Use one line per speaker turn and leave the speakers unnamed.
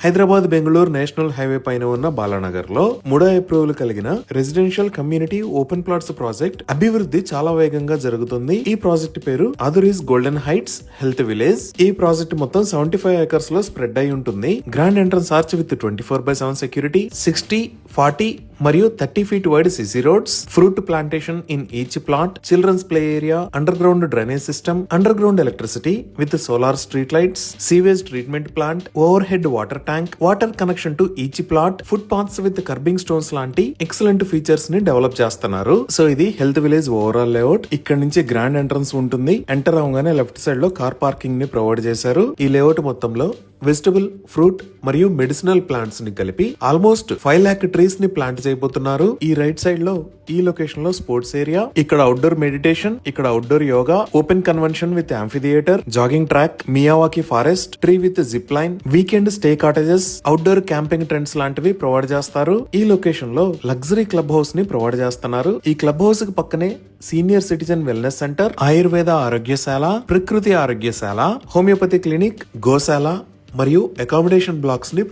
Hyderabad Bengaluru national highway పైన ఉన్న బాలానగర్ లో 3 అప్రూవల్ కలిగిన residential community open plots project అభివృద్ధి చాలా వేగంగా జరుగుతుంది. ఈ ప్రాజెక్ట్ పేరు Aduri's Golden Heights Health Village. ఈ ప్రాజెక్ట్ మొత్తం 75 ఏకర్స్ లో స్ప్రెడ్ అయి ఉంటుంది. Grand entrance arch with 24/7 security, 60, 40 మరియు 30 feet wide CC roads, fruit plantation in each plot, children's play area, underground drainage system, underground electricity with solar street lights, sewage treatment plant, overhead water tank, water connection to each plot, foot paths with kerbing stones లాంటి excellent features ని develop చేస్తున్నారు. So ఇది health village overall layout. ఇక్కడ నుంచి grand entrance ఉంటుంది. Enter అవగానే left side లో car parking ని ప్రొవైడ్ చేశారు. ఈ లేఅవుట్ మొత్తంలో వెజిటబుల్, ఫ్రూట్ మరియు మెడిసినల్ ప్లాంట్స్ ని కలిపి ఆల్మోస్ట్ 5 lakh ట్రీస్ ని ప్లాంట్ చేయబోతున్నారు. ఈ రైట్ సైడ్ లో ఈ లొకేషన్ లో స్పోర్ట్స్ ఏరియా, ఇక్కడ అవుట్డోర్ మెడిటేషన్, ఇక్కడ outdoor yoga, open convention with amphitheatre, jogging track, Miyawaki forest, tree with zip line, weekend stay cottages, outdoor camping tents లాంటివి ప్రొవైడ్ చేస్తారు. ఈ లొకేషన్ లో లగ్జరీ క్లబ్ హౌస్ ని ప్రొవైడ్ చేస్తున్నారు. ఈ క్లబ్ హౌస్ కి పక్కనే senior citizen wellness centre, Ayurveda ఆరోగ్యశాల, ప్రకృతి ఆరోగ్యశాల, హోమియోపతి క్లినిక్, గోశాల మరియు అకామిడేషన్ బ్లాక్స్ ని